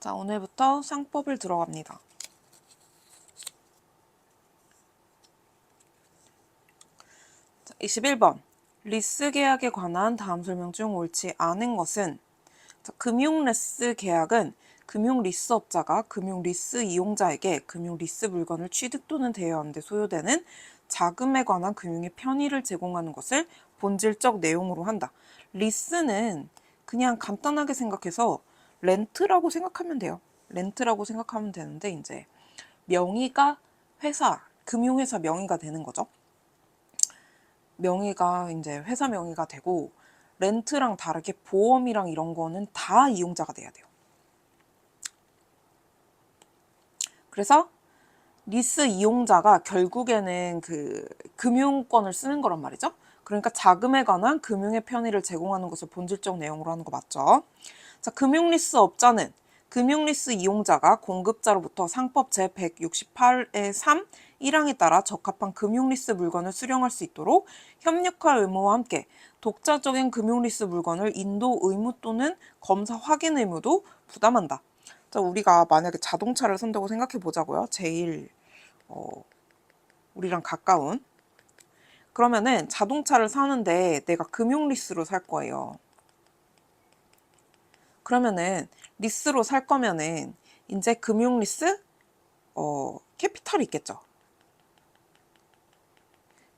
자, 오늘부터 상법을 들어갑니다. 자, 21번. 리스 계약에 관한 다음 설명 중 옳지 않은 것은? 자, 금융 리스 계약은 금융 리스업자가 금융 리스 이용자에게 금융 리스 물건을 취득 또는 대여하는 데 소요되는 자금에 관한 금융의 편의를 제공하는 것을 본질적 내용으로 한다. 리스는 그냥 간단하게 생각해서 렌트라고 생각하면 돼요. 렌트라고 생각하면 되는데 이제 명의가 회사, 금융회사 명의가 되는 거죠. 명의가 이제 회사 명의가 되고 렌트랑 다르게 보험이랑 이런 거는 다 이용자가 돼야 돼요. 그래서 리스 이용자가 결국에는 그 금융권을 쓰는 거란 말이죠. 그러니까 자금에 관한 금융의 편의를 제공하는 것을 본질적 내용으로 하는 거 맞죠? 자, 금융리스 업자는 금융리스 이용자가 공급자로부터 상법 제168의 3, 1항에 따라 적합한 금융리스 물건을 수령할 수 있도록 협력할 의무와 함께 독자적인 금융리스 물건을 인도 의무 또는 검사 확인 의무도 부담한다. 자, 우리가 만약에 자동차를 산다고 생각해 보자고요. 제일 우리랑 가까운. 그러면은 자동차를 사는데 내가 금융리스로 살 거예요. 그러면은 리스로 살 거면은 이제 금융리스 캐피탈이 있겠죠.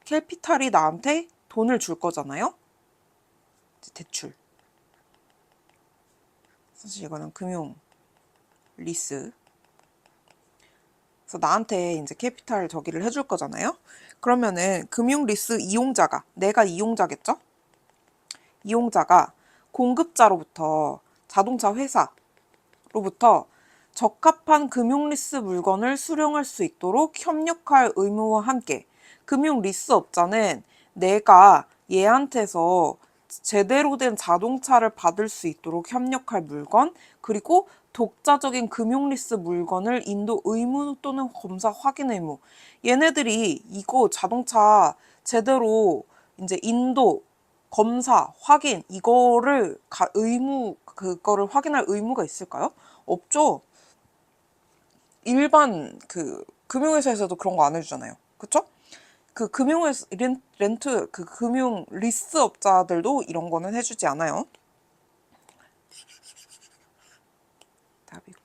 캐피탈이 나한테 돈을 줄 거잖아요. 대출. 사실 이거는 금융 리스. 그래서 나한테 이제 캐피탈 저기를 해줄 거잖아요. 그러면은 금융 리스 이용자가, 내가 이용자겠죠? 이용자가 공급자로부터 자동차 회사로부터 적합한 금융리스 물건을 수령할 수 있도록 협력할 의무와 함께 금융리스업자는 내가 얘한테서 제대로 된 자동차를 받을 수 있도록 협력할 물건, 그리고 독자적인 금융리스 물건을 인도 의무 또는 검사 확인 의무. 얘네들이 이거 자동차 제대로 이제 인도, 검사, 확인 이거를 그거를 확인할 의무가 있을까요? 없죠. 일반 그 금융회사에서도 그런 거 안 해주잖아요. 그쵸? 그 금융회사 렌트 그 금융 리스업자들도 이런 거는 해주지 않아요. 답이고.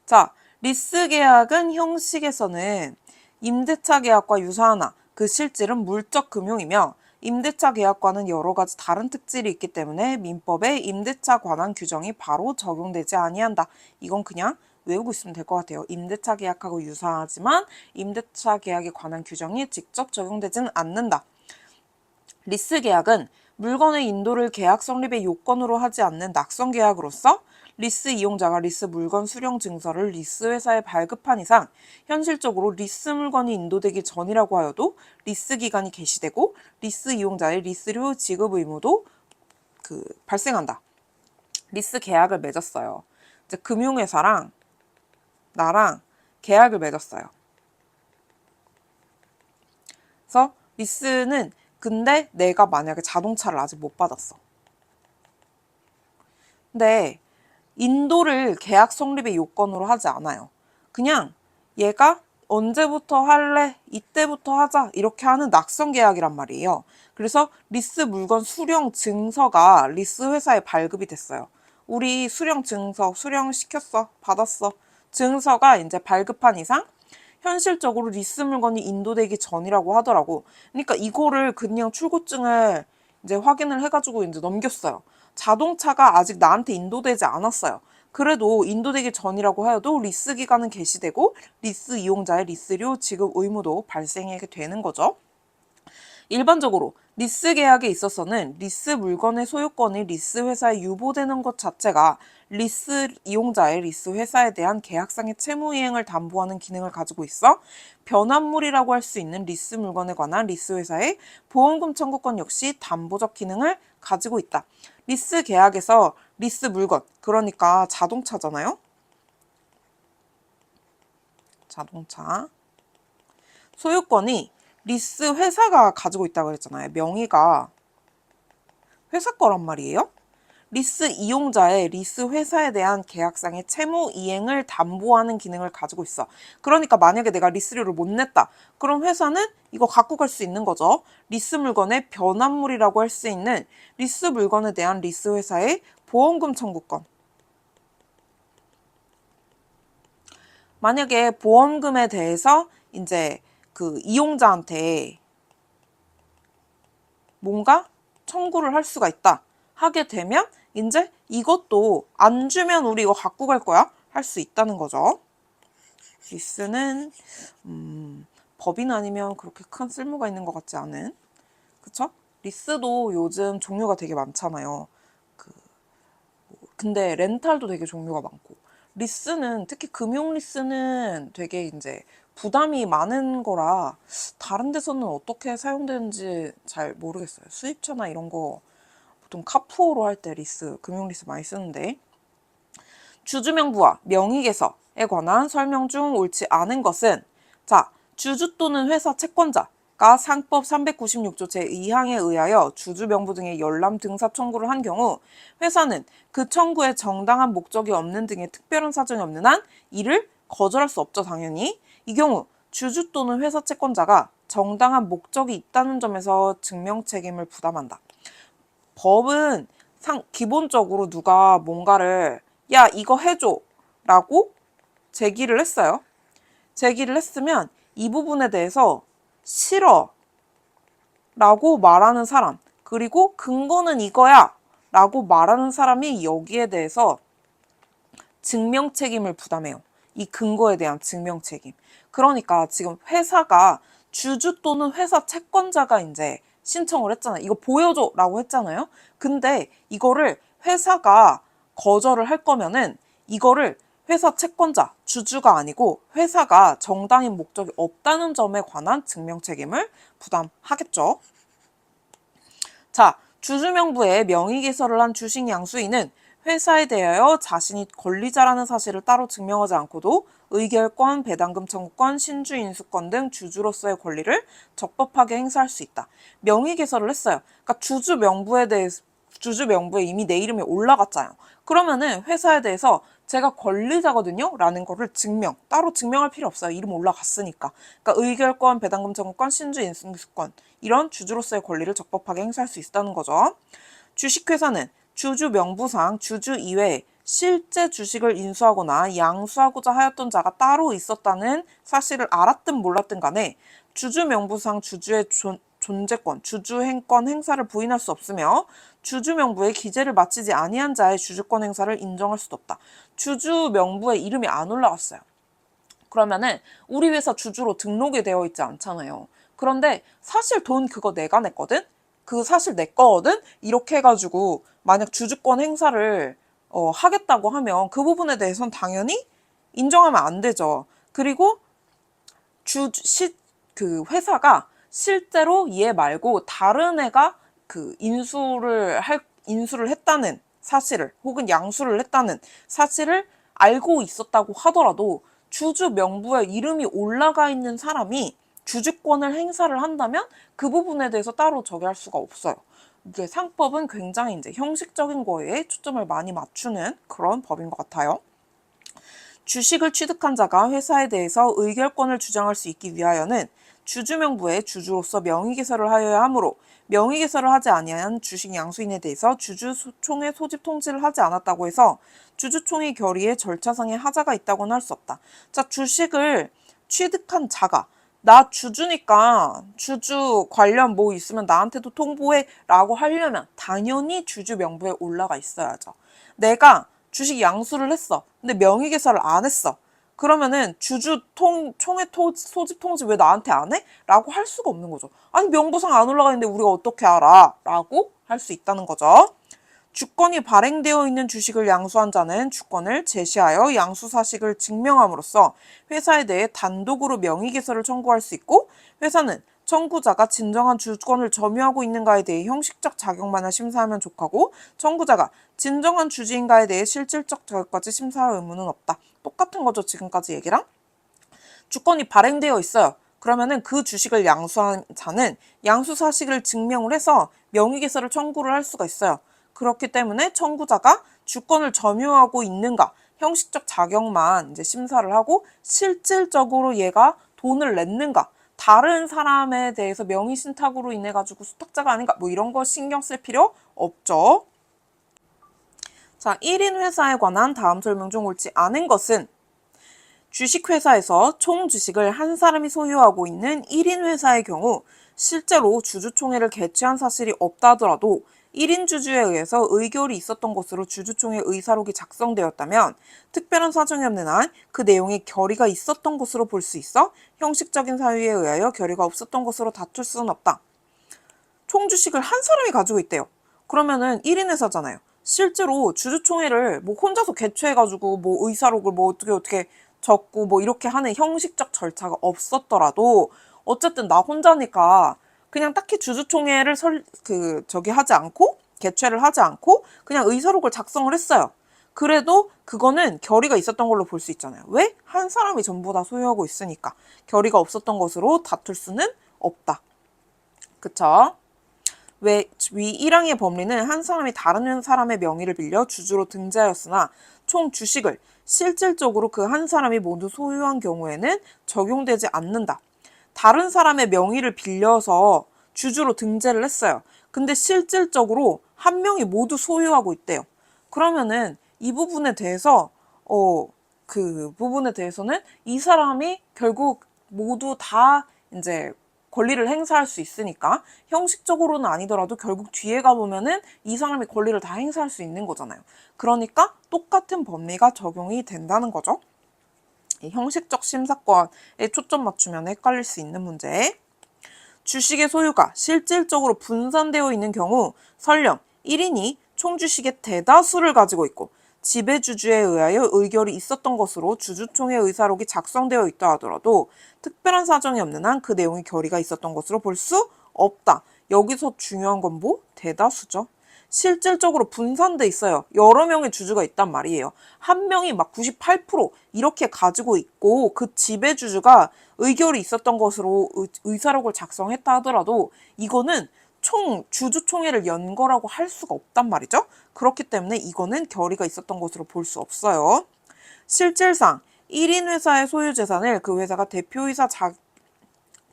자, 리스 계약은 형식에서는 임대차 계약과 유사하나 그 실질은 물적 금융이며 임대차 계약과는 여러 가지 다른 특질이 있기 때문에 민법에 임대차 관한 규정이 바로 적용되지 아니한다. 이건 그냥 외우고 있으면 될 것 같아요. 임대차 계약하고 유사하지만 임대차 계약에 관한 규정이 직접 적용되지는 않는다. 리스 계약은 물건의 인도를 계약 성립의 요건으로 하지 않는 낙선 계약으로서 리스 이용자가 리스 물건 수령 증서를 리스 회사에 발급한 이상 현실적으로 리스 물건이 인도되기 전이라고 하여도 리스 기간이 개시되고 리스 이용자의 리스료 지급 의무도 발생한다. 리스 계약을 맺었어요. 이제 금융회사랑 나랑 계약을 맺었어요. 그래서 리스는 근데 내가 만약에 자동차를 아직 못 받았어. 근데 인도를 계약 성립의 요건으로 하지 않아요. 그냥 얘가 언제부터 할래? 이때부터 하자. 이렇게 하는 낙선 계약이란 말이에요. 그래서 리스 물건 수령 증서가 리스 회사에 발급이 됐어요. 우리 수령 증서 수령시켰어. 받았어. 증서가 이제 발급한 이상 현실적으로 리스 물건이 인도되기 전이라고 하더라고. 그러니까 이거를 그냥 출고증을 이제 확인을 해가지고 이제 넘겼어요. 자동차가 아직 나한테 인도되지 않았어요. 그래도 인도되기 전이라고 하여도 리스 기간은 개시되고 리스 이용자의 리스료 지급 의무도 발생하게 되는 거죠. 일반적으로 리스 계약에 있어서는 리스 물건의 소유권이 리스 회사에 유보되는 것 자체가 리스 이용자의 리스 회사에 대한 계약상의 채무 이행을 담보하는 기능을 가지고 있어 변환물이라고 할 수 있는 리스 물건에 관한 리스 회사의 보험금 청구권 역시 담보적 기능을 가지고 있다. 리스 계약에서 리스 물건, 그러니까 자동차잖아요. 자동차. 소유권이 리스 회사가 가지고 있다고 그랬잖아요. 명의가 회사 거란 말이에요. 리스 이용자의 리스 회사에 대한 계약상의 채무 이행을 담보하는 기능을 가지고 있어. 그러니까 만약에 내가 리스료를 못 냈다. 그럼 회사는 이거 갖고 갈 수 있는 거죠. 리스 물건의 변환물이라고 할 수 있는 리스 물건에 대한 리스 회사의 보험금 청구권. 만약에 보험금에 대해서 이제 그 이용자한테 뭔가 청구를 할 수가 있다. 하게 되면 이제 이것도 안 주면 우리 이거 갖고 갈 거야. 할 수 있다는 거죠. 리스는 법인 아니면 그렇게 큰 쓸모가 있는 것 같지 않은. 그쵸? 리스도 요즘 종류가 되게 많잖아요. 근데 렌탈도 되게 종류가 많고. 리스는 특히 금융 리스는 되게 이제 부담이 많은 거라 다른 데서는 어떻게 사용되는지 잘 모르겠어요. 수입처나 이런 거 보통 카푸어로 할 때 리스, 금융 리스 많이 쓰는데. 주주명부와 명의개설에 관한 설명 중 옳지 않은 것은, 자, 주주 또는 회사 채권자가 상법 396조 제2항에 의하여 주주명부 등의 열람 등사 청구를 한 경우 회사는 그 청구에 정당한 목적이 없는 등의 특별한 사정이 없는 한 이를 거절할 수 없죠, 당연히. 이 경우 주주 또는 회사 채권자가 정당한 목적이 있다는 점에서 증명 책임을 부담한다. 법은 기본적으로 누가 뭔가를 야 이거 해줘 라고 제기를 했어요. 제기를 했으면 이 부분에 대해서 싫어 라고 말하는 사람, 그리고 근거는 이거야 라고 말하는 사람이 여기에 대해서 증명 책임을 부담해요. 이 근거에 대한 증명 책임. 그러니까 지금 회사가 주주 또는 회사 채권자가 이제 신청을 했잖아요. 이거 보여줘 라고 했잖아요. 근데 이거를 회사가 거절을 할 거면은 이거를 회사 채권자, 주주가 아니고 회사가 정당인 목적이 없다는 점에 관한 증명 책임을 부담하겠죠. 자, 주주명부에 명의개설을 한 주식 양수인은 회사에 대하여 자신이 권리자라는 사실을 따로 증명하지 않고도 의결권, 배당금 청구권, 신주 인수권 등 주주로서의 권리를 적법하게 행사할 수 있다. 명의개설을 했어요. 그러니까 주주명부에 이미 내 이름이 올라갔잖아요. 그러면은 회사에 대해서 제가 권리자거든요 라는 거를 따로 증명할 필요 없어요. 이름 올라갔으니까. 그러니까 의결권, 배당금 청구권, 신주 인수권 이런 주주로서의 권리를 적법하게 행사할 수 있다는 거죠. 주식회사는 주주 명부상 주주 이외에 실제 주식을 인수하거나 양수하고자 하였던 자가 따로 있었다는 사실을 알았든 몰랐든 간에 주주 명부상 주주의 존재권, 주주행권 행사를 부인할 수 없으며 주주 명부에 기재를 마치지 아니한 자의 주주권 행사를 인정할 수도 없다. 주주 명부에 이름이 안 올라갔어요. 그러면은 우리 회사 주주로 등록이 되어 있지 않잖아요. 그런데 사실 돈 그거 내가 냈거든? 그 사실 내 거거든? 이렇게 해가지고 만약 주주권 행사를 하겠다고 하면 그 부분에 대해서는 당연히 인정하면 안 되죠. 그리고 그 회사가 실제로 얘 말고 다른 애가 그 인수를 했다는 사실을 혹은 양수를 했다는 사실을 알고 있었다고 하더라도 주주 명부에 이름이 올라가 있는 사람이 주주권을 행사를 한다면 그 부분에 대해서 따로 저기 할 수가 없어요. 이게 상법은 굉장히 이제 형식적인 거에 초점을 많이 맞추는 그런 법인 것 같아요. 주식을 취득한 자가 회사에 대해서 의결권을 주장할 수 있기 위하여는 주주명부에 주주로서 명의개설을 하여야 하므로 명의개설을 하지 아니한 주식 양수인에 대해서 주주총회 소집 통지를 하지 않았다고 해서 주주총회 결의에 절차상의 하자가 있다고는 할 수 없다. 자, 주식을 취득한 자가 나 주주니까 주주 관련 뭐 있으면 나한테도 통보해 라고 하려면 당연히 주주명부에 올라가 있어야죠. 내가 주식 양수를 했어. 근데 명의개설을 안 했어. 그러면은 총회 소집 통지 왜 나한테 안 해? 라고 할 수가 없는 거죠. 아니 명부상 안 올라가 있는데 우리가 어떻게 알아? 라고 할 수 있다는 거죠. 주권이 발행되어 있는 주식을 양수한 자는 주권을 제시하여 양수 사실을 증명함으로써 회사에 대해 단독으로 명의개설을 청구할 수 있고 회사는 청구자가 진정한 주권을 점유하고 있는가에 대해 형식적 작용만을 심사하면 족하고 청구자가 진정한 주주인가에 대해 실질적 자격까지 심사할 의무는 없다. 똑같은 거죠, 지금까지 얘기랑. 주권이 발행되어 있어요. 그러면은 그 주식을 양수한 자는 양수 사실을 증명을 해서 명의개설을 청구를 할 수가 있어요. 그렇기 때문에 청구자가 주권을 점유하고 있는가, 형식적 자격만 이제 심사를 하고 실질적으로 얘가 돈을 냈는가, 다른 사람에 대해서 명의 신탁으로 인해 가지고 수탁자가 아닌가, 뭐 이런 거 신경 쓸 필요 없죠. 자, 1인 회사에 관한 다음 설명 중 옳지 않은 것은 주식회사에서 총 주식을 한 사람이 소유하고 있는 1인 회사의 경우 실제로 주주총회를 개최한 사실이 없다 하더라도 1인 주주에 의해서 의결이 있었던 것으로 주주총회 의사록이 작성되었다면 특별한 사정이 없는 한 그 내용에 결의가 있었던 것으로 볼 수 있어 형식적인 사유에 의하여 결의가 없었던 것으로 다툴 수는 없다. 총 주식을 한 사람이 가지고 있대요. 그러면은 1인 회사잖아요. 실제로 주주총회를 뭐 혼자서 개최해가지고 뭐 의사록을 뭐 어떻게 적고 뭐 이렇게 하는 형식적 절차가 없었더라도 어쨌든 나 혼자니까 그냥 딱히 주주총회를 하지 않고 개최를 하지 않고 그냥 의사록을 작성을 했어요. 그래도 그거는 결의가 있었던 걸로 볼 수 있잖아요. 왜? 한 사람이 전부 다 소유하고 있으니까 결의가 없었던 것으로 다툴 수는 없다. 그쵸? 왜 위 1항의 법리는 한 사람이 다른 사람의 명의를 빌려 주주로 등재하였으나 총 주식을 실질적으로 그 한 사람이 모두 소유한 경우에는 적용되지 않는다. 다른 사람의 명의를 빌려서 주주로 등재를 했어요. 근데 실질적으로 한 명이 모두 소유하고 있대요. 그러면은 이 부분에 대해서 그 부분에 대해서는 이 사람이 결국 모두 다 이제 권리를 행사할 수 있으니까 형식적으로는 아니더라도 결국 뒤에 가보면은 이 사람이 권리를 다 행사할 수 있는 거잖아요. 그러니까 똑같은 법리가 적용이 된다는 거죠. 이 형식적 심사권에 초점 맞추면 헷갈릴 수 있는 문제. 주식의 소유가 실질적으로 분산되어 있는 경우 설령 1인이 총주식의 대다수를 가지고 있고 지배주주에 의하여 의결이 있었던 것으로 주주총회 의사록이 작성되어 있다 하더라도 특별한 사정이 없는 한 그 내용의 결의가 있었던 것으로 볼 수 없다. 여기서 중요한 건 뭐? 대다수죠. 실질적으로 분산돼 있어요. 여러 명의 주주가 있단 말이에요. 한 명이 막 98% 이렇게 가지고 있고 그 지배주주가 의결이 있었던 것으로 의사록을 작성했다 하더라도 이거는 주주총회를 연 거라고 할 수가 없단 말이죠. 그렇기 때문에 이거는 결의가 있었던 것으로 볼 수 없어요. 실질상 1인 회사의 소유 재산을 그 회사가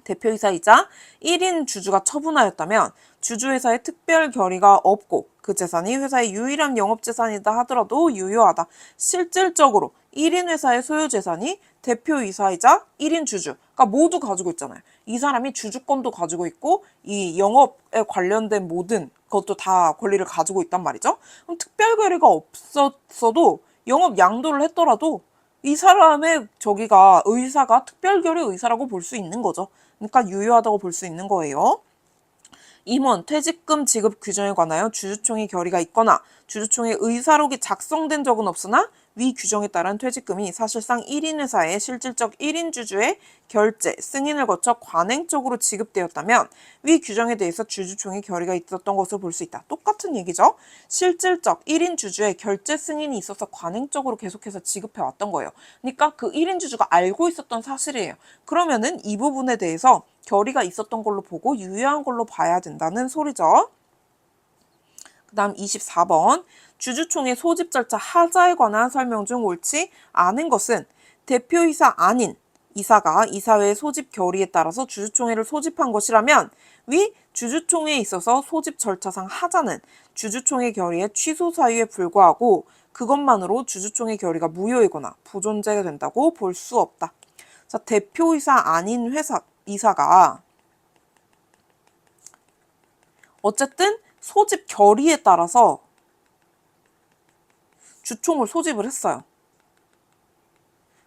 대표이사이자 1인 주주가 처분하였다면 주주회사의 특별 결의가 없고 그 재산이 회사의 유일한 영업재산이다 하더라도 유효하다. 실질적으로 1인 회사의 소유 재산이 대표이사이자 1인 주주, 그러니까 모두 가지고 있잖아요. 이 사람이 주주권도 가지고 있고 이 영업에 관련된 모든 것도 다 권리를 가지고 있단 말이죠. 그럼 특별 결의가 없었어도 영업 양도를 했더라도 이 사람의 의사가 특별결의 의사라고 볼 수 있는 거죠. 그러니까 유효하다고 볼 수 있는 거예요. 임원 퇴직금 지급 규정에 관하여 주주총회 결의가 있거나 주주총회 의사록이 작성된 적은 없으나 위 규정에 따른 퇴직금이 사실상 1인 회사의 실질적 1인 주주의 결재, 승인을 거쳐 관행적으로 지급되었다면 위 규정에 대해서 주주총회 결의가 있었던 것으로 볼 수 있다. 똑같은 얘기죠. 실질적 1인 주주의 결재 승인이 있어서 관행적으로 계속해서 지급해 왔던 거예요. 그러니까 그 1인 주주가 알고 있었던 사실이에요. 그러면은 이 부분에 대해서 결의가 있었던 걸로 보고 유효한 걸로 봐야 된다는 소리죠. 그 다음 24번 주주총회 소집 절차 하자에 관한 설명 중 옳지 않은 것은 대표이사 아닌 이사가 이사회의 소집 결의에 따라서 주주총회를 소집한 것이라면 위 주주총회에 있어서 소집 절차상 하자는 주주총회 결의의 취소 사유에 불과하고 그것만으로 주주총회 결의가 무효이거나 부존재가 된다고 볼 수 없다. 자, 대표이사 아닌 이사가 어쨌든 소집 결의에 따라서 주총을 소집을 했어요.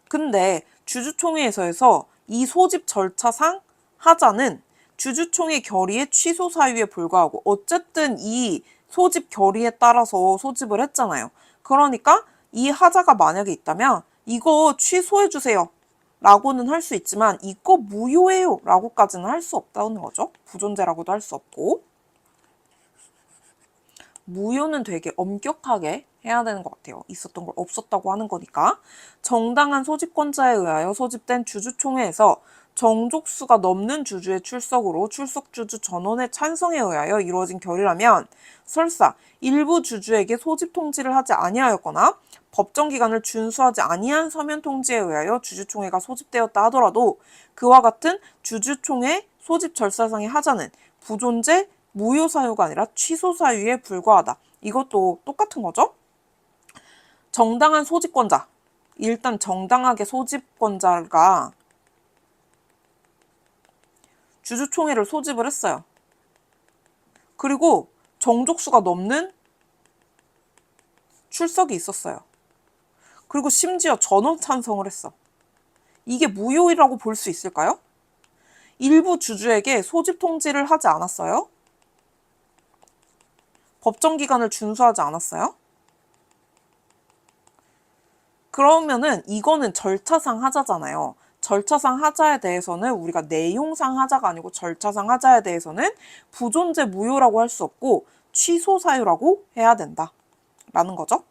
근데 주주총회에서 이 소집 절차상 하자는 주주총회 결의의 취소 사유에 불과하고 어쨌든 이 소집 결의에 따라서 소집을 했잖아요. 그러니까 이 하자가 만약에 있다면 이거 취소해 주세요 라고는 할 수 있지만 이거 무효해요 라고까지는 할 수 없다는 거죠. 부존재라고도 할 수 없고. 무효는 되게 엄격하게 해야 되는 것 같아요. 있었던 걸 없었다고 하는 거니까. 정당한 소집권자에 의하여 소집된 주주총회에서 정족수가 넘는 주주의 출석으로 출석주주 전원의 찬성에 의하여 이루어진 결의라면 설사 일부 주주에게 소집 통지를 하지 아니하였거나 법정 기간을 준수하지 아니한 서면 통지에 의하여 주주총회가 소집되었다 하더라도 그와 같은 주주총회 소집 절차상의 하자는 부존재 무효 사유가 아니라 취소 사유에 불과하다. 이것도 똑같은 거죠? 정당한 소집권자. 일단 정당하게 소집권자가 주주총회를 소집을 했어요. 그리고 정족수가 넘는 출석이 있었어요. 그리고 심지어 전원 찬성을 했어. 이게 무효라고 볼 수 있을까요? 일부 주주에게 소집 통지를 하지 않았어요? 법정 기간을 준수하지 않았어요? 그러면은 이거는 절차상 하자잖아요. 절차상 하자에 대해서는 우리가 내용상 하자가 아니고 절차상 하자에 대해서는 부존재 무효라고 할 수 없고 취소 사유라고 해야 된다. 라는 거죠.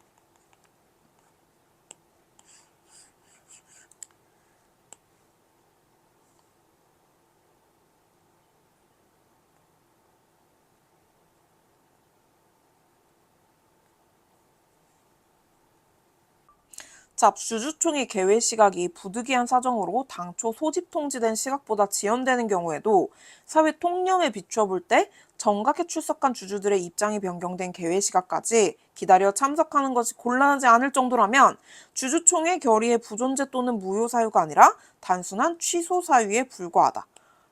자, 주주총회 개회 시각이 부득이한 사정으로 당초 소집 통지된 시각보다 지연되는 경우에도 사회 통념에 비추어 볼 때 정각에 출석한 주주들의 입장이 변경된 개회 시각까지 기다려 참석하는 것이 곤란하지 않을 정도라면 주주총회 결의의 부존재 또는 무효 사유가 아니라 단순한 취소 사유에 불과하다.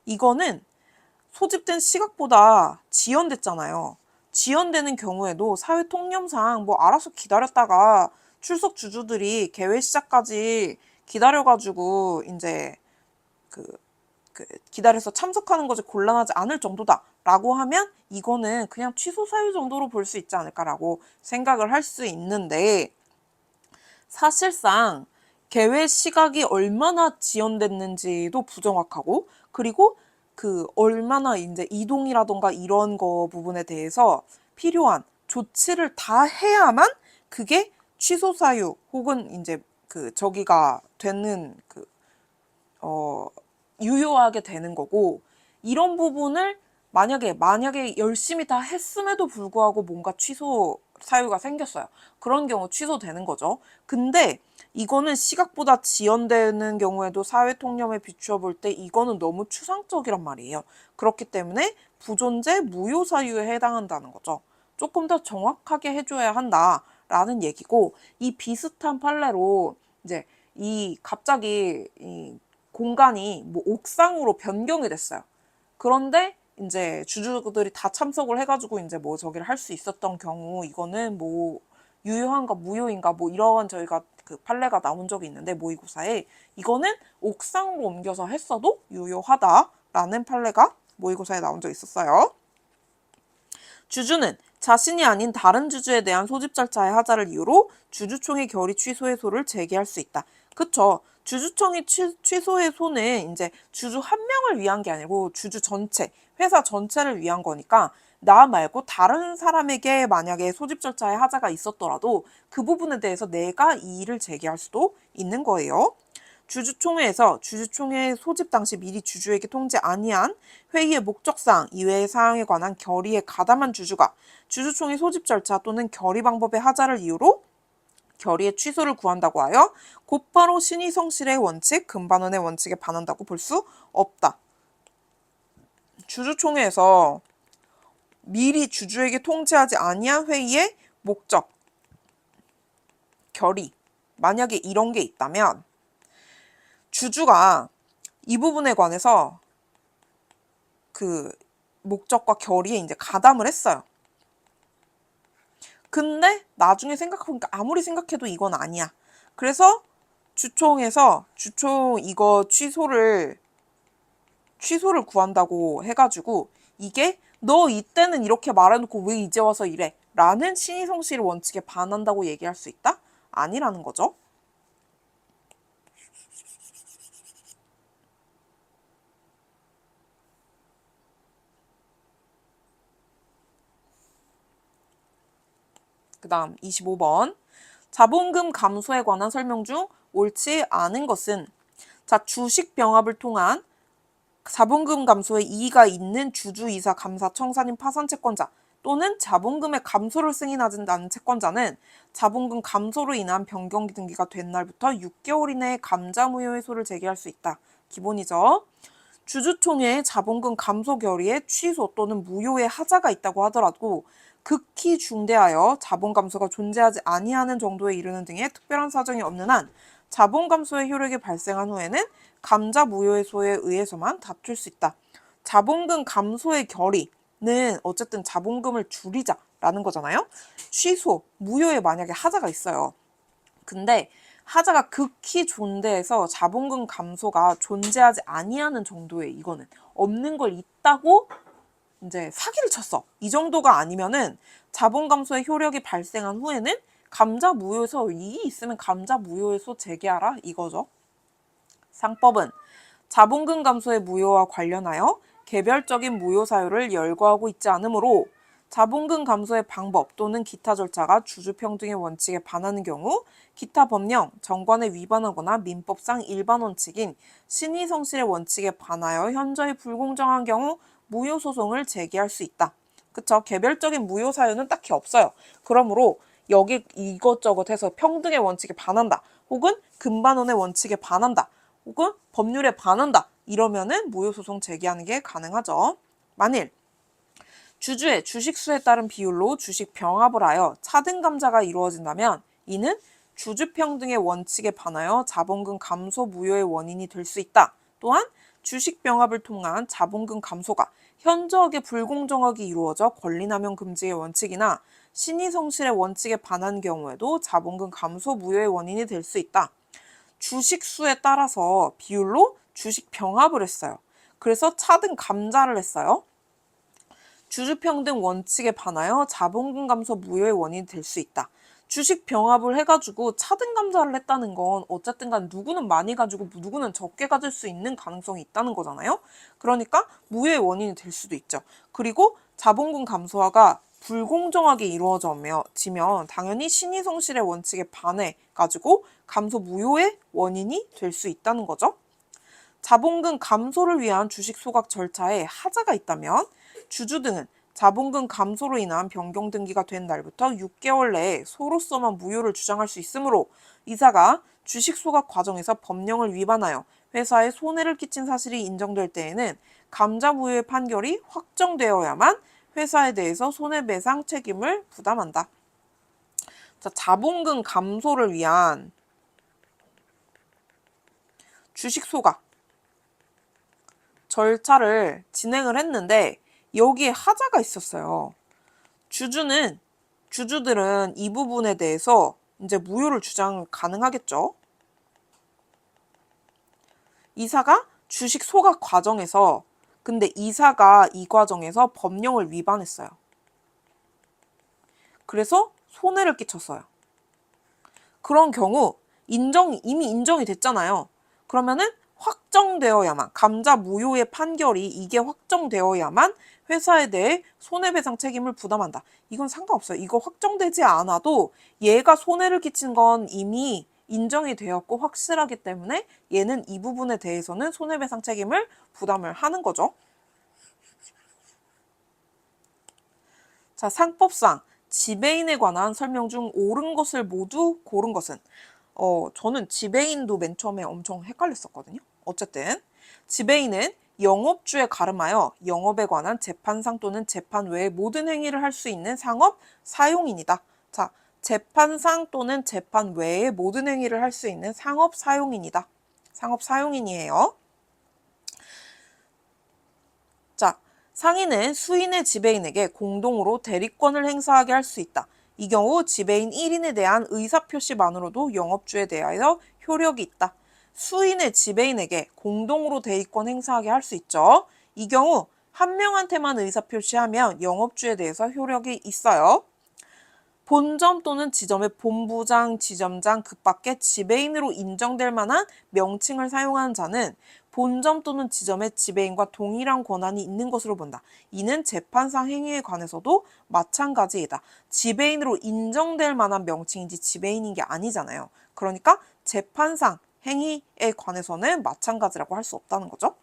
이거는 소집된 시각보다 지연됐잖아요. 지연되는 경우에도 사회 통념상 뭐 알아서 기다렸다가 출석 주주들이 개회 시작까지 기다려가지고 이제 기다려서 참석하는 것이 곤란하지 않을 정도다라고 하면 이거는 그냥 취소 사유 정도로 볼 수 있지 않을까라고 생각을 할 수 있는데 사실상 개회 시각이 얼마나 지연됐는지도 부정확하고 그리고 얼마나 이제 이동이라던가 이런 거 부분에 대해서 필요한 조치를 다 해야만 그게 취소 사유 혹은 이제 저기가 되는 유효하게 되는 거고 이런 부분을 만약에 열심히 다 했음에도 불구하고 뭔가 취소 사유가 생겼어요. 그런 경우 취소되는 거죠. 근데 이거는 시각보다 지연되는 경우에도 사회 통념에 비추어 볼 때 이거는 너무 추상적이란 말이에요. 그렇기 때문에 부존재 무효 사유에 해당한다는 거죠. 조금 더 정확하게 해줘야 한다라는 얘기고 이 비슷한 판례로 이제 갑자기 이 공간이 뭐 옥상으로 변경이 됐어요. 그런데 이제 주주들이 다 참석을 해가지고 이제 뭐 저기를 할 수 있었던 경우 이거는 뭐 유효한가 무효인가 뭐 이런 저희가 판례가 나온 적이 있는데 모의고사에 이거는 옥상으로 옮겨서 했어도 유효하다라는 판례가 모의고사에 나온 적 있었어요. 주주는 자신이 아닌 다른 주주에 대한 소집 절차의 하자를 이유로 주주총회 결의 취소 해소를 제기할 수 있다. 그쵸? 주주총회 취소 해소는 이제 주주 한 명을 위한 게 아니고 주주 전체, 회사 전체를 위한 거니까 나 말고 다른 사람에게 만약에 소집 절차의 하자가 있었더라도 그 부분에 대해서 내가 이의를 제기할 수도 있는 거예요. 주주총회에서 주주총회 소집 당시 미리 주주에게 통지 아니한 회의의 목적사항 이외의 사항에 관한 결의에 가담한 주주가 주주총회 소집 절차 또는 결의 방법의 하자를 이유로 결의의 취소를 구한다고 하여 곧바로 신의 성실의 원칙, 금반원의 원칙에 반한다고 볼 수 없다. 주주총회에서 미리 주주에게 통지하지 아니한 회의의 목적, 결의, 만약에 이런 게 있다면 주주가 이 부분에 관해서 목적과 결의에 이제 가담을 했어요. 근데 나중에 생각해보니까 아무리 생각해도 이건 아니야. 그래서 주총에서 주총 이거 취소를 구한다고 해가지고 이게 너 이때는 이렇게 말해놓고 왜 이제 와서 이래? 라는 신의 성실 원칙에 반한다고 얘기할 수 있다? 아니라는 거죠. 그 다음 25번. 자본금 감소에 관한 설명 중 옳지 않은 것은 자 주식 병합을 통한 자본금 감소에 이의가 있는 주주, 이사, 감사, 청산인, 파산 채권자 또는 자본금의 감소를 승인하는 채권자는 자본금 감소로 인한 변경 등기가 된 날부터 6개월 이내에 감자 무효 회소를 제기할 수 있다. 기본이죠. 주주총회의 자본금 감소 결의에 취소 또는 무효의 하자가 있다고 하더라도 극히 중대하여 자본 감소가 존재하지 아니하는 정도에 이르는 등의 특별한 사정이 없는 한 자본 감소의 효력이 발생한 후에는 감자 무효 회소에 의해서만 다툴 수 있다. 자본금 감소의 결의는 어쨌든 자본금을 줄이자라는 거잖아요. 취소, 무효에 만약에 하자가 있어요. 근데 하자가 극히 존대해서 자본금 감소가 존재하지 아니하는 정도의 이거는 없는 걸 있다고 이제 사기를 쳤어. 이 정도가 아니면은 자본 감소의 효력이 발생한 후에는 감자 무효에서 이익이 있으면 감자 무효에서 재개하라 이거죠. 상법은 자본금 감소의 무효와 관련하여 개별적인 무효 사유를 열거하고 있지 않으므로 자본금 감소의 방법 또는 기타 절차가 주주평등의 원칙에 반하는 경우 기타 법령, 정관에 위반하거나 민법상 일반 원칙인 신의성실의 원칙에 반하여 현저히 불공정한 경우 무효 소송을 제기할 수 있다. 그쵸? 개별적인 무효 사유는 딱히 없어요. 그러므로 여기 이것저것 해서 평등의 원칙에 반한다. 혹은 금반원의 원칙에 반한다. 혹은 법률에 반한다. 이러면은 무효 소송 제기하는 게 가능하죠. 만일 주주의 주식수에 따른 비율로 주식 병합을 하여 차등 감자가 이루어진다면 이는 주주평등의 원칙에 반하여 자본금 감소 무효의 원인이 될 수 있다. 또한 주식 병합을 통한 자본금 감소가 현저하게 불공정하게 이루어져 권리남용 금지의 원칙이나 신의성실의 원칙에 반한 경우에도 자본금 감소 무효의 원인이 될 수 있다. 주식수에 따라서 비율로 주식 병합을 했어요. 그래서 차등 감자를 했어요. 주주평등 원칙에 반하여 자본금 감소 무효의 원인이 될 수 있다. 주식 병합을 해가지고 차등 감자를 했다는 건 어쨌든 간 누구는 많이 가지고 누구는 적게 가질 수 있는 가능성이 있다는 거잖아요. 그러니까 무효의 원인이 될 수도 있죠. 그리고 자본금 감소화가 불공정하게 이루어지면 당연히 신의성실의 원칙에 반해 가지고 감소 무효의 원인이 될 수 있다는 거죠. 자본금 감소를 위한 주식 소각 절차에 하자가 있다면 주주 등은 자본금 감소로 인한 변경 등기가 된 날부터 6개월 내에 소로서만 무효를 주장할 수 있으므로 이사가 주식 소각 과정에서 법령을 위반하여 회사에 손해를 끼친 사실이 인정될 때에는 감자 무효의 판결이 확정되어야만 회사에 대해서 손해배상 책임을 부담한다. 자, 자본금 감소를 위한 주식 소각 절차를 진행을 했는데 여기에 하자가 있었어요. 주주들은 이 부분에 대해서 이제 무효를 주장 가능하겠죠. 이사가 주식 소각 과정에서 근데 이사가 이 과정에서 법령을 위반했어요. 그래서 손해를 끼쳤어요. 그런 경우 이미 인정이 됐잖아요. 그러면은 확정되어야만 감자 무효의 판결이 이게 확정되어야만 회사에 대해 손해배상 책임을 부담한다. 이건 상관없어요. 이거 확정되지 않아도 얘가 손해를 끼친 건 이미 인정이 되었고 확실하기 때문에 얘는 이 부분에 대해서는 손해배상 책임을 부담을 하는 거죠. 자, 상법상 지배인에 관한 설명 중 옳은 것을 모두 고른 것은 저는 지배인도 맨 처음에 엄청 헷갈렸었거든요. 어쨌든 지배인은 영업주에 가름하여 영업에 관한 재판상 또는 재판 외의 모든 행위를 할 수 있는 상업 사용인이다. 자, 재판상 또는 재판 외의 모든 행위를 할 수 있는 상업 사용인이다. 상업 사용인이에요. 자, 상인은 수인의 지배인에게 공동으로 대리권을 행사하게 할 수 있다. 이 경우 지배인 1인에 대한 의사표시만으로도 영업주에 대하여 효력이 있다. 수인의 지배인에게 공동으로 대리권 행사하게 할 수 있죠. 이 경우 한 명한테만 의사표시하면 영업주에 대해서 효력이 있어요. 본점 또는 지점의 본부장, 지점장 그 밖에 지배인으로 인정될 만한 명칭을 사용하는 자는 본점 또는 지점의 지배인과 동일한 권한이 있는 것으로 본다. 이는 재판상 행위에 관해서도 마찬가지이다. 지배인으로 인정될 만한 명칭이지 지배인인 게 아니잖아요. 그러니까 재판상 행위에 관해서는 마찬가지라고 할 수 없다는 거죠.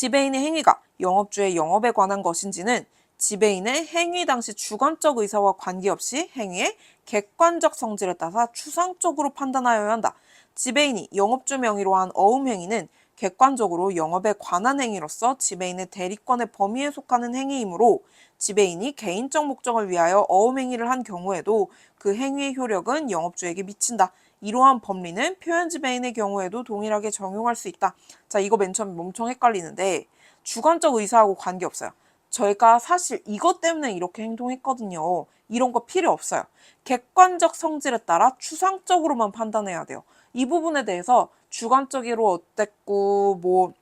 지배인의 행위가 영업주의 영업에 관한 것인지는 지배인의 행위 당시 주관적 의사와 관계없이 행위의 객관적 성질에 따라 추상적으로 판단하여야 한다. 지배인이 영업주 명의로 한 어음 행위는 객관적으로 영업에 관한 행위로서 지배인의 대리권의 범위에 속하는 행위이므로 지배인이 개인적 목적을 위하여 어음 행위를 한 경우에도 그 행위의 효력은 영업주에게 미친다. 이러한 법리는 표현 지배인의 경우에도 동일하게 적용할 수 있다. 자, 이거 맨 처음에 엄청 헷갈리는데 주관적 의사하고 관계없어요. 저희가 사실 이것 때문에 이렇게 행동했거든요. 이런 거 필요 없어요. 객관적 성질에 따라 추상적으로만 판단해야 돼요. 이 부분에 대해서 주관적으로 어땠고 뭐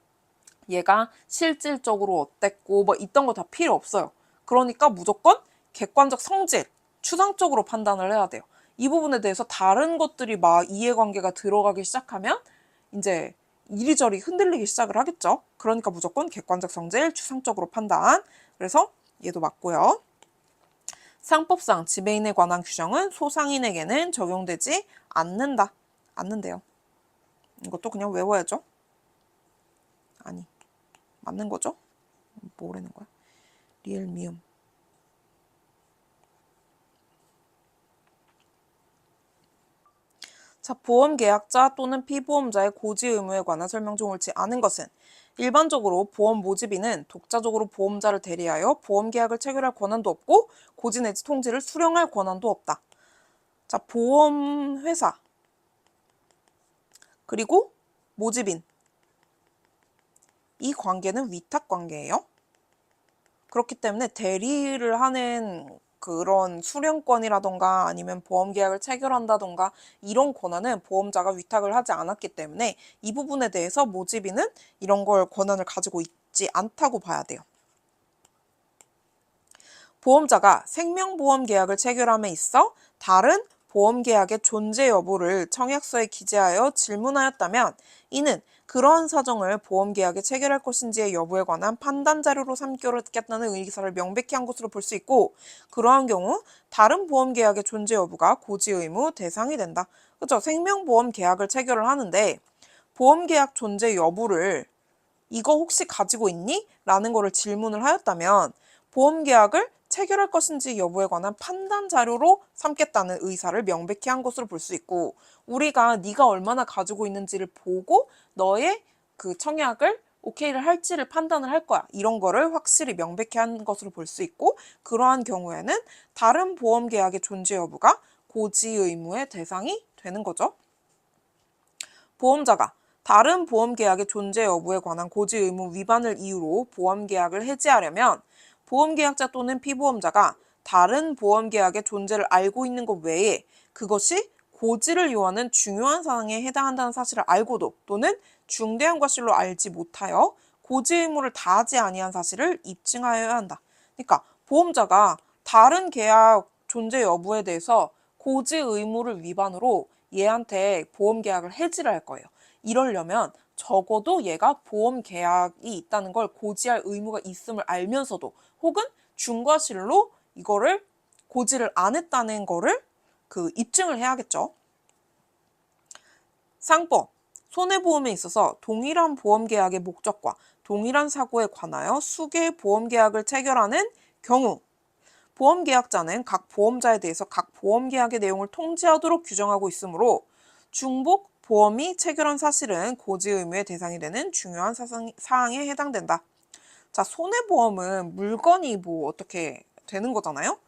얘가 실질적으로 어땠고 뭐 있던 거 다 필요 없어요. 그러니까 무조건 객관적 성질, 추상적으로 판단을 해야 돼요. 이 부분에 대해서 다른 것들이 막 이해관계가 들어가기 시작하면 이제 이리저리 흔들리기 시작을 하겠죠. 그러니까 무조건 객관적 성질, 추상적으로 판단. 그래서 얘도 맞고요. 상법상 지배인에 관한 규정은 소상인에게는 적용되지 않는다. 않는데요. 이것도 그냥 외워야죠. 아니, 맞는 거죠? 뭐라는 거야? 리을 미음. 자, 보험계약자 또는 피보험자의 고지 의무에 관한 설명 중 옳지 않은 것은 일반적으로 보험 모집인은 독자적으로 보험자를 대리하여 보험계약을 체결할 권한도 없고 고지 내지 통지를 수령할 권한도 없다. 자, 보험회사 그리고 모집인 이 관계는 위탁 관계예요. 그렇기 때문에 대리를 하는 그런 수령권이라던가 아니면 보험계약을 체결한다던가 이런 권한은 보험자가 위탁을 하지 않았기 때문에 이 부분에 대해서 모집인은 이런 걸 권한을 가지고 있지 않다고 봐야 돼요. 보험자가 생명보험계약을 체결함에 있어 다른 보험계약의 존재 여부를 청약서에 기재하여 질문하였다면 이는 그러한 사정을 보험계약에 체결할 것인지의 여부에 관한 판단 자료로 삼겠다는 의사를 명백히 한 것으로 볼 수 있고 그러한 경우 다른 보험계약의 존재 여부가 고지 의무 대상이 된다. 그렇죠? 생명보험 계약을 체결을 하는데 보험계약 존재 여부를 이거 혹시 가지고 있니? 라는 거를 질문을 하였다면 보험계약을 체결할 것인지 여부에 관한 판단 자료로 삼겠다는 의사를 명백히 한 것으로 볼 수 있고 우리가 네가 얼마나 가지고 있는지를 보고 너의 그 청약을 오케이를 할지를 판단을 할 거야. 이런 거를 확실히 명백히 한 것으로 볼 수 있고 그러한 경우에는 다른 보험계약의 존재 여부가 고지 의무의 대상이 되는 거죠. 보험자가 다른 보험계약의 존재 여부에 관한 고지 의무 위반을 이유로 보험계약을 해지하려면 보험계약자 또는 피보험자가 다른 보험계약의 존재를 알고 있는 것 외에 그것이 고지를 요하는 중요한 사항에 해당한다는 사실을 알고도 또는 중대한 과실로 알지 못하여 고지 의무를 다하지 아니한 사실을 입증하여야 한다. 그러니까 보험자가 다른 계약 존재 여부에 대해서 고지 의무를 위반으로 얘한테 보험 계약을 해지를 할 거예요. 이러려면 적어도 얘가 보험 계약이 있다는 걸 고지할 의무가 있음을 알면서도 혹은 중과실로 이거를 고지를 안 했다는 거를 그 입증을 해야겠죠. 상법. 손해보험에 있어서 동일한 보험계약의 목적과 동일한 사고에 관하여 수개의 보험계약을 체결하는 경우 보험계약자는 각 보험자에 대해서 각 보험계약의 내용을 통지하도록 규정하고 있으므로 중복 보험이 체결한 사실은 고지 의무의 대상이 되는 중요한 사항에 해당된다. 자, 손해보험은 물건이 뭐 어떻게 되는 거잖아요.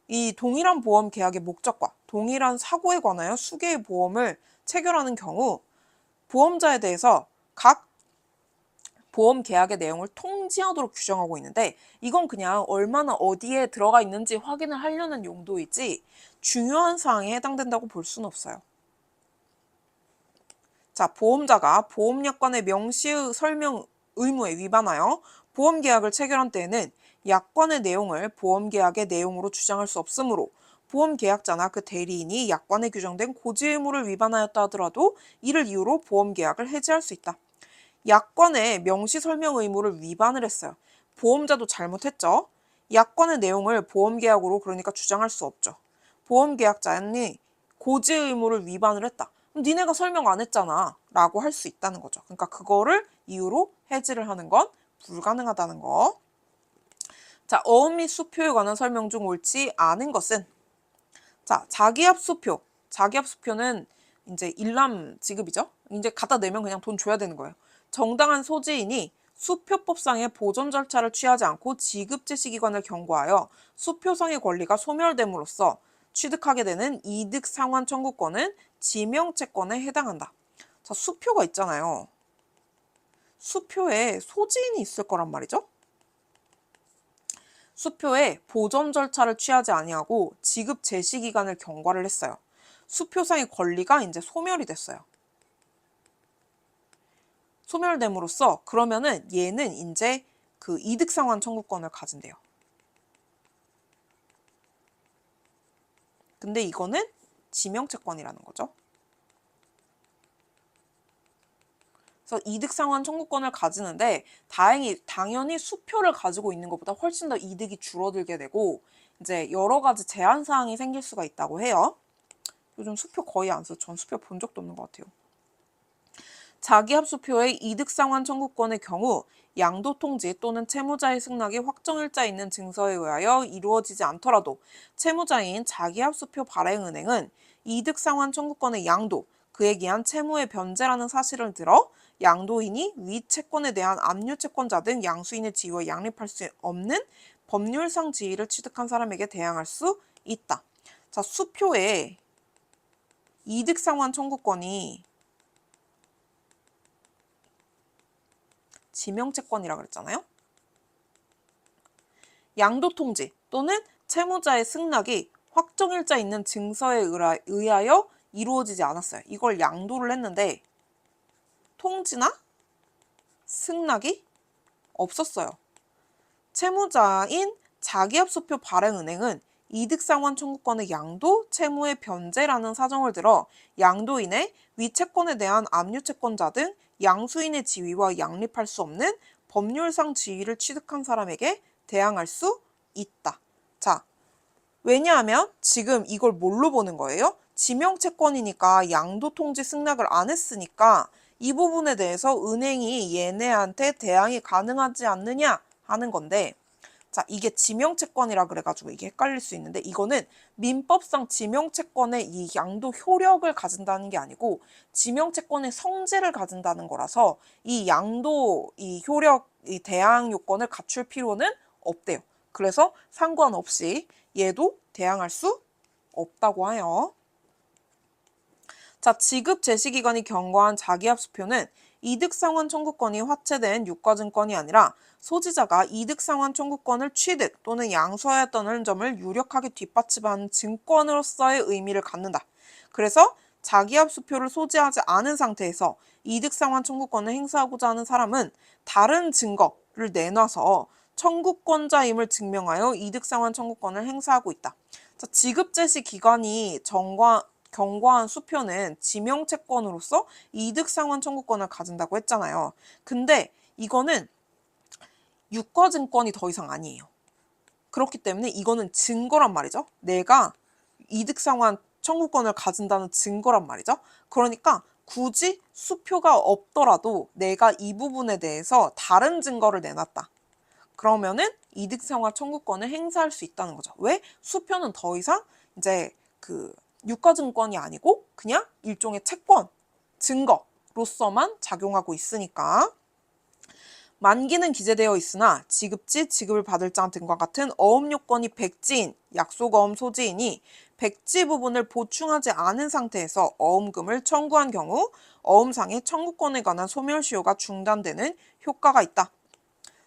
이 동일한 보험 계약의 목적과 동일한 사고에 관하여 수개의 보험을 체결하는 경우 보험자에 대해서 각 보험 계약의 내용을 통지하도록 규정하고 있는데 이건 그냥 얼마나 어디에 들어가 있는지 확인을 하려는 용도이지 중요한 사항에 해당된다고 볼 수는 없어요. 자, 보험자가 보험약관의 명시 설명 의무에 위반하여 보험계약을 체결한 때에는 약관의 내용을 보험계약의 내용으로 주장할 수 없으므로 보험계약자나 그 대리인이 약관에 규정된 고지 의무를 위반하였다 하더라도 이를 이유로 보험계약을 해지할 수 있다. 약관의 명시 설명 의무를 위반을 했어요. 보험자도 잘못했죠. 약관의 내용을 보험계약으로 그러니까 주장할 수 없죠. 보험계약자는 고지 의무를 위반을 했다. 그럼 니네가 설명 안 했잖아 라고 할 수 있다는 거죠. 그러니까 그거를 이유로 해지를 하는 건 불가능하다는 거. 자, 어음 및 수표에 관한 설명 중 옳지 않은 것은? 자, 자기합 수표. 자기합 수표는 이제 일람 지급이죠. 이제 갖다 내면 그냥 돈 줘야 되는 거예요. 정당한 소지인이 수표법상의 보존 절차를 취하지 않고 지급 제시기관을 경고하여 수표상의 권리가 소멸됨으로써 취득하게 되는 이득 상환 청구권은 지명채권에 해당한다. 자, 수표가 있잖아요. 수표에 소지인이 있을 거란 말이죠. 수표에 보존 절차를 취하지 아니하고 지급 제시 기간을 경과를 했어요. 수표상의 권리가 이제 소멸이 됐어요. 소멸됨으로써 그러면은 얘는 이제 그 이득 상환 청구권을 가진대요. 근데 이거는 지명채권이라는 거죠. 그래서 이득 상환 청구권을 가지는데 당연히 수표를 가지고 있는 것보다 훨씬 더 이득이 줄어들게 되고 이제 여러 가지 제한 사항이 생길 수가 있다고 해요. 요즘 수표 거의 안 써요. 전 수표 본 적도 없는 것 같아요. 자기합 수표의 이득 상환 청구권의 경우 양도 통지 또는 채무자의 승낙이 확정일자 있는 증서에 의하여 이루어지지 않더라도 채무자인 자기합 수표 발행은행은 이득 상환 청구권의 양도, 그에 기한 채무의 변제라는 사실을 들어 양도인이 위 채권에 대한 압류 채권자 등 양수인의 지위와 양립할 수 없는 법률상 지위를 취득한 사람에게 대항할 수 있다. 자, 수표에 이득 상환 청구권이 지명채권이라고 그랬잖아요. 양도통지 또는 채무자의 승낙이 확정일자 있는 증서에 의하여 이루어지지 않았어요. 이걸 양도를 했는데 통지나 승낙이 없었어요. 채무자인 자기합수표 발행은행은 이득상환 청구권의 양도, 채무의 변제라는 사정을 들어 양도인의 위채권에 대한 압류채권자 등 양수인의 지위와 양립할 수 없는 법률상 지위를 취득한 사람에게 대항할 수 있다. 자, 왜냐하면 지금 이걸 뭘로 보는 거예요? 지명채권이니까 양도통지 승낙을 안 했으니까 이 부분에 대해서 은행이 얘네한테 대항이 가능하지 않느냐 하는 건데, 자, 이게 지명채권이라 그래가지고 이게 헷갈릴 수 있는데 이거는 민법상 지명채권의 이 양도 효력을 가진다는 게 아니고 지명채권의 성질을 가진다는 거라서 이 양도 이 효력 이 대항 요건을 갖출 필요는 없대요. 그래서 상관없이 얘도 대항할 수 없다고 해요. 자, 지급 제시기관이 경과한 자기합 수표는 이득상환 청구권이 화체된 유가증권이 아니라 소지자가 이득상환 청구권을 취득 또는 양수하였다는 점을 유력하게 뒷받침하는 증권으로서의 의미를 갖는다. 그래서 자기합 수표를 소지하지 않은 상태에서 이득상환 청구권을 행사하고자 하는 사람은 다른 증거를 내놔서 청구권자임을 증명하여 이득상환 청구권을 행사하고 있다. 자, 지급 제시 기관이 경과한 수표는 지명채권으로서 이득상환 청구권을 가진다고 했잖아요. 근데 이거는 유가증권이 더 이상 아니에요. 그렇기 때문에 이거는 증거란 말이죠. 내가 이득상환 청구권을 가진다는 증거란 말이죠. 그러니까 굳이 수표가 없더라도 내가 이 부분에 대해서 다른 증거를 내놨다. 그러면은 이득상환 청구권을 행사할 수 있다는 거죠. 왜? 수표는 더 이상 이제 그 유가증권이 아니고 그냥 일종의 채권, 증거로서만 작용하고 있으니까. 만기는 기재되어 있으나 지급지, 지급을 받을 장 등과 같은 어음 요건이 백지인, 약속어음 소지인이 백지 부분을 보충하지 않은 상태에서 어음금을 청구한 경우 어음상의 청구권에 관한 소멸시효가 중단되는 효과가 있다.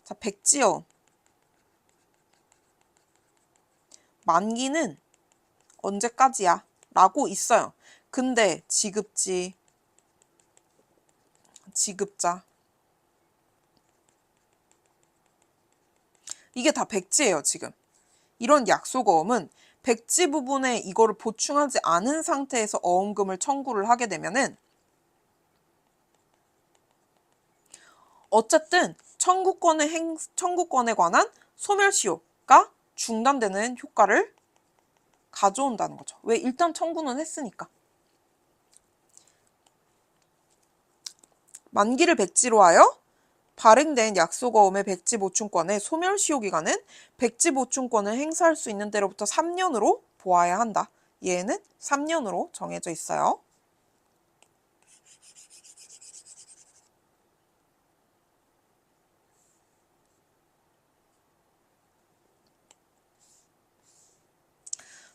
자, 백지어음. 만기는 언제까지야? 라고 있어요. 근데 지급지, 지급자 이게 다 백지예요, 지금. 이런 약속어음은 백지 부분에 이거를 보충하지 않은 상태에서 어음금을 청구를 하게 되면은 어쨌든 청구권에 관한 소멸시효가 중단되는 효과를 가져온다는 거죠. 왜? 일단 청구는 했으니까. 만기를 백지로 하여 발행된 약속어음의 백지 보충권의 소멸시효 기간은 백지 보충권을 행사할 수 있는 때로부터 3년으로 보아야 한다. 얘는 3년으로 정해져 있어요.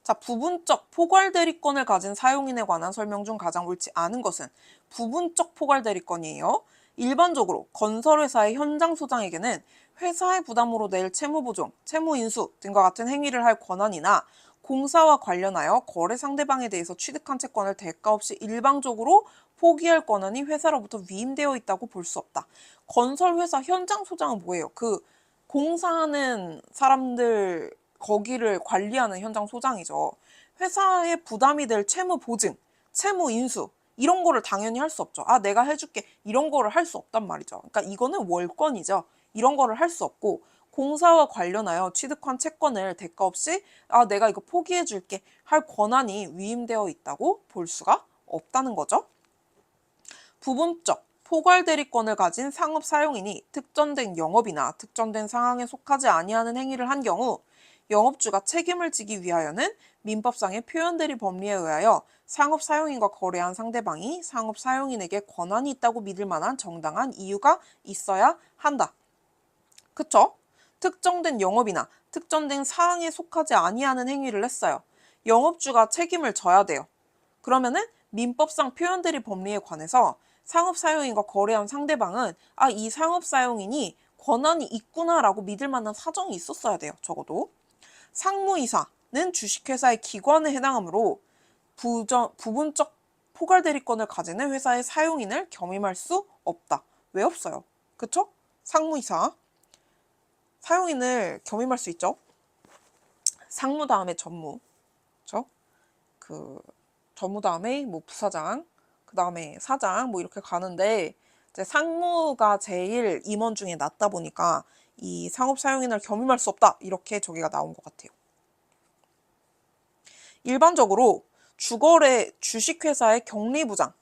자, 부분적 포괄대리권을 가진 사용인에 관한 설명 중 가장 옳지 않은 것은 부분적 포괄대리권이에요. 일반적으로 건설회사의 현장 소장에게는 회사의 부담으로 낼 채무보증, 채무인수 등과 같은 행위를 할 권한이나 공사와 관련하여 거래 상대방에 대해서 취득한 채권을 대가 없이 일방적으로 포기할 권한이 회사로부터 위임되어 있다고 볼 수 없다. 건설회사 현장 소장은 뭐예요? 그 공사하는 사람들 거기를 관리하는 현장 소장이죠. 회사에 부담이 될 채무 보증, 채무 인수 이런 거를 당연히 할 수 없죠. 아, 내가 해줄게 이런 거를 할 수 없단 말이죠. 그러니까 이거는 월권이죠. 이런 거를 할 수 없고 공사와 관련하여 취득한 채권을 대가 없이 아, 내가 이거 포기해 줄게 할 권한이 위임되어 있다고 볼 수가 없다는 거죠. 부분적 포괄대리권을 가진 상업 사용인이 특정된 영업이나 특정된 상황에 속하지 아니하는 행위를 한 경우 영업주가 책임을 지기 위하여는 민법상의 표현대리 법리에 의하여 상업 사용인과 거래한 상대방이 상업 사용인에게 권한이 있다고 믿을 만한 정당한 이유가 있어야 한다. 그쵸? 특정된 영업이나 특정된 사항에 속하지 아니하는 행위를 했어요. 영업주가 책임을 져야 돼요. 그러면은 민법상 표현대리 법리에 관해서 상업사용인과 거래한 상대방은 아, 이 상업사용인이 권한이 있구나라고 믿을 만한 사정이 있었어야 돼요. 적어도. 상무이사는 주식회사의 기관에 해당하므로 부분적 포괄대리권을 가지는 회사의 사용인을 겸임할 수 없다. 왜 없어요? 그쵸? 상무이사. 사용인을 겸임할 수 있죠. 상무 다음에 전무. 그쵸? 전무 다음에 뭐 부사장, 그 다음에 사장 뭐 이렇게 가는데 이제 상무가 제일 임원 중에 낮다 보니까 이 상업 사용인을 겸임할 수 없다 이렇게 저기가 나온 것 같아요. 일반적으로 주거래 주식회사의 격리부장,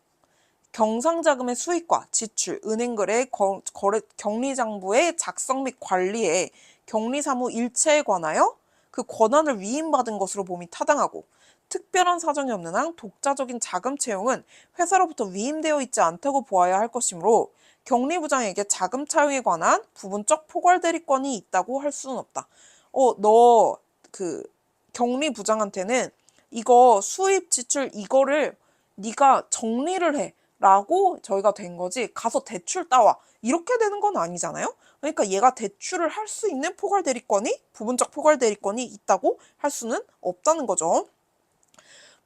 경상자금의 수익과 지출, 은행거래, 거래, 격리장부의 작성 및 관리에 격리사무 일체에 관하여 그 권한을 위임받은 것으로 봄이 타당하고 특별한 사정이 없는 한 독자적인 자금 채용은 회사로부터 위임되어 있지 않다고 보아야 할 것이므로 격리부장에게 자금 차용에 관한 부분적 포괄대리권이 있다고 할 수는 없다. 너 그 격리부장한테는 이거 수입 지출 이거를 네가 정리를 해 라고 저희가 된 거지 가서 대출 따와 이렇게 되는 건 아니잖아요. 그러니까 얘가 대출을 할 수 있는 포괄대리권이 부분적 포괄대리권이 있다고 할 수는 없다는 거죠.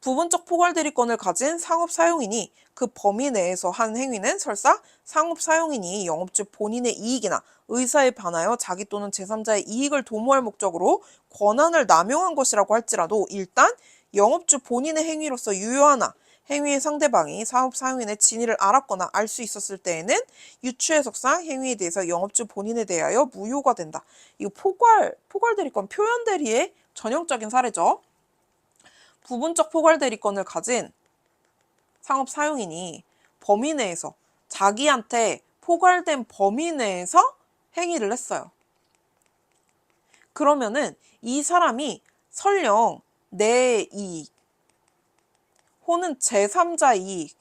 부분적 포괄대리권을 가진 상업사용인이 그 범위 내에서 한 행위는 설사 상업사용인이 영업주 본인의 이익이나 의사에 반하여 자기 또는 제3자의 이익을 도모할 목적으로 권한을 남용한 것이라고 할지라도 일단 영업주 본인의 행위로서 유효하나 행위의 상대방이 사업사용인의 진위를 알았거나 알 수 있었을 때에는 유추해석상 행위에 대해서 영업주 본인에 대하여 무효가 된다. 이거 포괄대리권 표현대리의 전형적인 사례죠. 부분적 포괄대리권을 가진 상업 사용인이 범위 내에서 자기한테 포괄된 범위 내에서 행위를 했어요. 그러면은 이 사람이 설령 내 이익 혹은 제3자 이익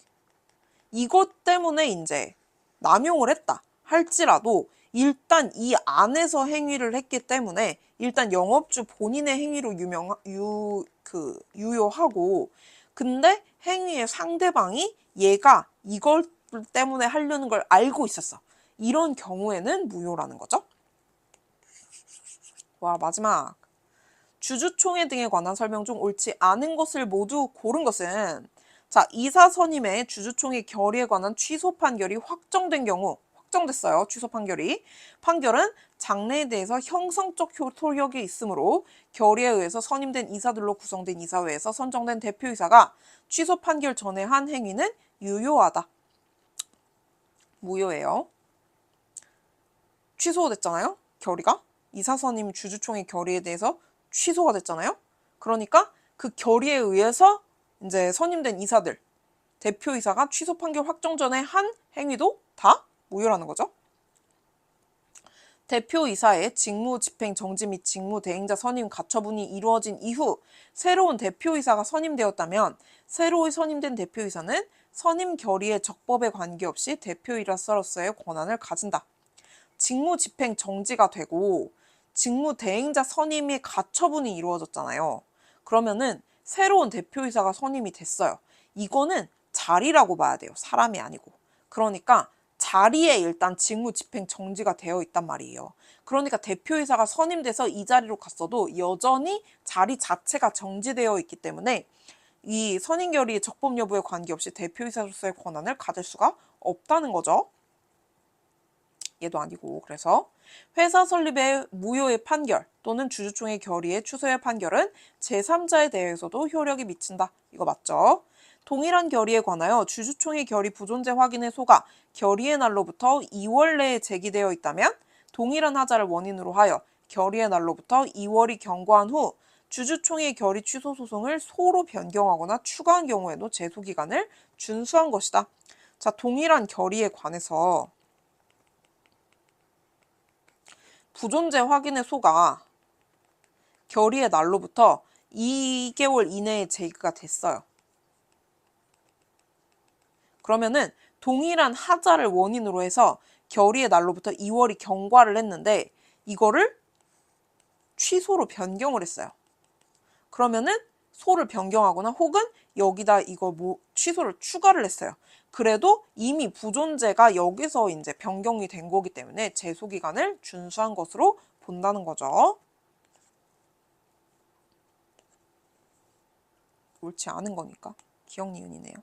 이것 때문에 이제 남용을 했다 할지라도 일단 이 안에서 행위를 했기 때문에 일단 영업주 본인의 행위로 유효하고 근데 행위의 상대방이 얘가 이걸 때문에 하려는 걸 알고 있었어. 이런 경우에는 무효라는 거죠. 와, 마지막. 주주총회 등에 관한 설명 중 옳지 않은 것을 모두 고른 것은 자, 이사 선임의 주주총회 결의에 관한 취소 판결이 확정됐어요. 취소 판결이. 판결은 장래에 대해서 형성적 효력이 있으므로 결의에 의해서 선임된 이사들로 구성된 이사회에서 선정된 대표이사가 취소 판결 전에 한 행위는 유효하다. 무효예요. 취소됐잖아요. 결의가. 이사 선임 주주총회 결의에 대해서 취소가 됐잖아요. 그러니까 그 결의에 의해서 이제 선임된 이사들, 대표이사가 취소 판결 확정 전에 한 행위도 다 무효라는 거죠. 대표이사의 직무 집행 정지 및 직무 대행자 선임 가처분이 이루어진 이후 새로운 대표이사가 선임되었다면 새로 선임된 대표이사는 선임 결의의 적법에 관계없이 대표이사로서의 권한을 가진다. 직무 집행 정지가 되고 직무 대행자 선임이 가처분이 이루어졌잖아요. 그러면은 새로운 대표이사가 선임이 됐어요. 이거는 자리라고 봐야 돼요. 사람이 아니고. 그러니까 자리에 일단 직무 집행 정지가 되어 있단 말이에요. 그러니까 대표이사가 선임돼서 이 자리로 갔어도 여전히 자리 자체가 정지되어 있기 때문에 이 선임 결의의 적법 여부에 관계없이 대표이사로서의 권한을 가질 수가 없다는 거죠. 얘도 아니고. 그래서 회사 설립의 무효의 판결 또는 주주총회 결의의 취소의 판결은 제3자에 대해서도 효력이 미친다. 이거 맞죠? 동일한 결의에 관하여 주주총회 결의 부존재 확인의 소가 결의의 날로부터 2월 내에 제기되어 있다면 동일한 하자를 원인으로 하여 결의의 날로부터 2월이 경과한 후 주주총회 결의 취소 소송을 소로 변경하거나 추가한 경우에도 제소기간을 준수한 것이다. 자, 동일한 결의에 관해서 부존재 확인의 소가 결의의 날로부터 2개월 이내에 제기가 됐어요. 그러면은 동일한 하자를 원인으로 해서 결의의 날로부터 2월이 경과를 했는데 이거를 취소로 변경을 했어요. 그러면은 소를 변경하거나 혹은 여기다 이거 취소를 추가를 했어요. 그래도 이미 부존재가 여기서 이제 변경이 된 거기 때문에 제소 기간을 준수한 것으로 본다는 거죠. 옳지 않은 거니까. 기억 니은이네요.